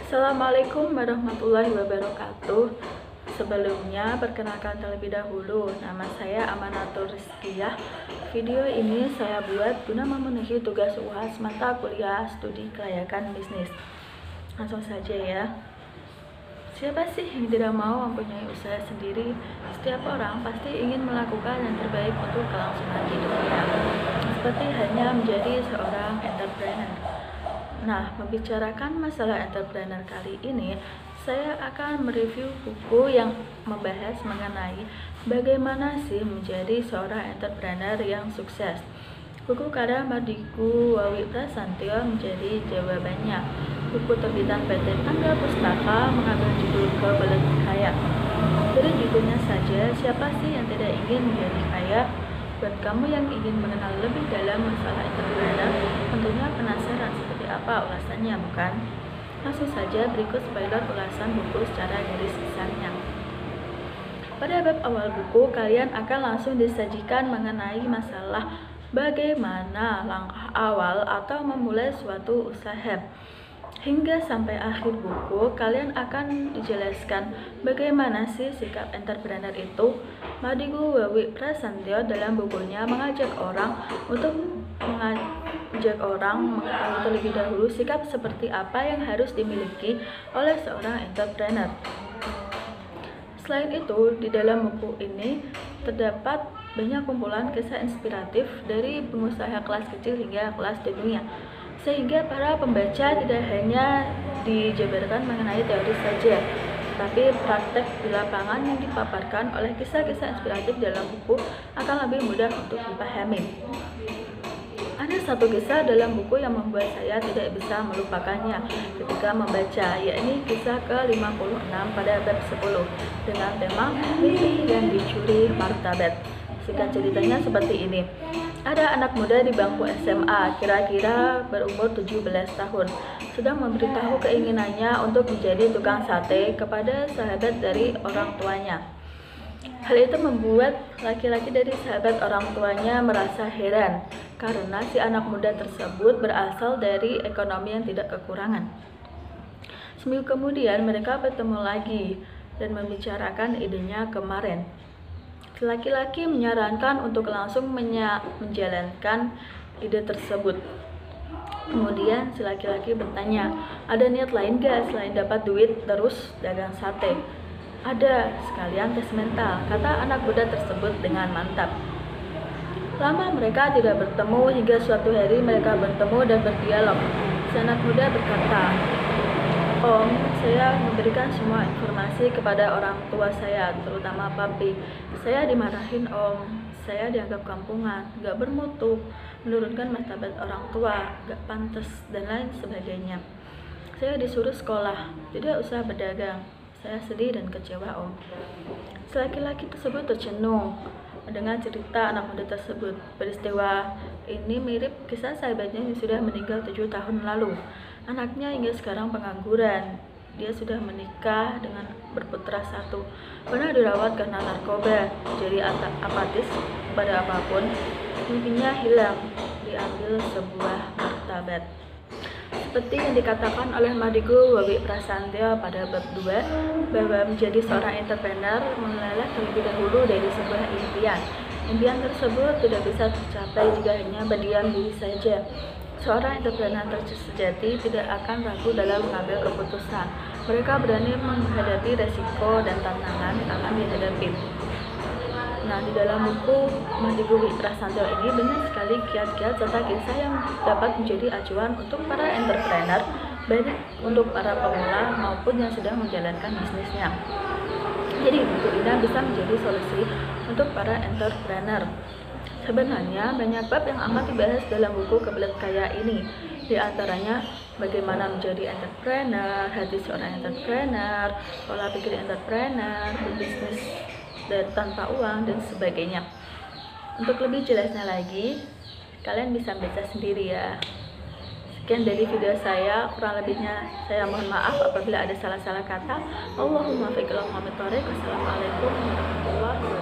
Assalamualaikum warahmatullahi wabarakatuh. Sebelumnya, perkenalkan terlebih dahulu, nama saya Amanatur Rizkiyah. Video ini saya buat guna memenuhi tugas UAS mata kuliah studi kelayakan bisnis. Langsung saja ya. Siapa sih yang tidak mau mempunyai usaha sendiri? Setiap orang pasti ingin melakukan yang terbaik untuk kelangsungan hidupnya, seperti hanya menjadi seorang entrepreneur. Nah, membicarakan masalah entrepreneur kali ini, saya akan mereview buku yang membahas mengenai bagaimana sih menjadi seorang entrepreneur yang sukses. Buku karya Madigu Wawi Prasantyo menjadi jawabannya. Buku terbitan PT Tangga Pustaka mengambil judul Kebelet Kaya. Dari judulnya saja, siapa sih yang tidak ingin menjadi kaya? Buat kamu yang ingin mengenal lebih dalam masalah entrepreneur, tentunya penasaran seperti apa ulasannya, bukan? Langsung saja berikut spoiler ulasan buku secara garis besarnya. Pada bab awal buku, kalian akan langsung disajikan mengenai masalah bagaimana langkah awal atau memulai suatu usaha. Hingga sampai akhir buku, kalian akan dijelaskan bagaimana sih sikap entrepreneur itu. Madigu Wawi Prasantyo dalam bukunya mengajak orang mengetahui terlebih dahulu sikap seperti apa yang harus dimiliki oleh seorang entrepreneur. Selain itu, di dalam buku ini terdapat banyak kumpulan kisah inspiratif dari pengusaha kelas kecil hingga kelas dunia, sehingga para pembaca tidak hanya dijabarkan mengenai teori saja, tapi praktek di lapangan yang dipaparkan oleh kisah-kisah inspiratif dalam buku akan lebih mudah untuk dipahami. Ada satu kisah dalam buku yang membuat saya tidak bisa melupakannya ketika membaca, yakni kisah ke-56 pada bab 10 dengan tema mimpi yang dicuri martabat. Singkat ceritanya seperti ini. Ada anak muda di bangku SMA, kira-kira berumur 17 tahun, sedang memberitahu keinginannya untuk menjadi tukang sate kepada sahabat dari orang tuanya. Hal itu membuat laki-laki dari sahabat orang tuanya merasa heran, karena si anak muda tersebut berasal dari ekonomi yang tidak kekurangan. Seminggu kemudian mereka bertemu lagi dan membicarakan idenya kemarin. Laki-laki menyarankan untuk langsung menjalankan ide tersebut. Kemudian si laki-laki bertanya, ada niat lain gak selain dapat duit terus dagang sate? Ada, sekalian tes mental, kata anak muda tersebut dengan mantap. Lama mereka tidak bertemu hingga suatu hari mereka bertemu dan berdialog. Si anak muda berkata, Om, saya memberikan semua informasi kepada orang tua saya, terutama papi. Saya dimarahin Om, saya dianggap kampungan, gak bermutu, menurunkan martabat orang tua, gak pantas, dan lain sebagainya. Saya disuruh sekolah, tidak usah berdagang. Saya sedih dan kecewa Om. Laki-laki tersebut tercenung dengan cerita anak muda tersebut. Peristiwa ini mirip kisah sahabatnya yang sudah meninggal 7 tahun lalu. Anaknya hingga sekarang pengangguran. Dia sudah menikah dengan berputra satu. Pernah dirawat karena narkoba, jadi apatis pada apapun. Mimpinya hilang, diambil sebuah martabat. Seperti yang dikatakan oleh Madigu Wawi Prasantyo pada bab 2, bahwa menjadi seorang entrepreneur meleleh terlebih dahulu dari sebuah impian. Impian tersebut tidak bisa tercapai jika hanya berdiam diri saja. Seorang entrepreneur sejati tidak akan ragu dalam mengambil keputusan. Mereka berani menghadapi resiko dan tantangan yang akan dihadapi. Nah, di dalam buku Madigu Wawi Prasantyo ini banyak sekali kiat-kiat serta kisah yang dapat menjadi acuan untuk para entrepreneur, baik untuk para pemula maupun yang sedang menjalankan bisnisnya. Jadi buku ini bisa menjadi solusi untuk para entrepreneur. Sebenarnya banyak bab yang akan dibahas dalam buku Kebelet Kaya ini. Di antaranya bagaimana menjadi entrepreneur, hati seorang entrepreneur, pola pikir entrepreneur, berbisnis tanpa uang, dan sebagainya. Untuk lebih jelasnya lagi, kalian bisa baca sendiri ya. Sekian dari video saya, kurang lebihnya saya mohon maaf apabila ada salah-salah kata. Allahumma fiqh. Wassalamualaikum warahmatullahi wabarakatuh.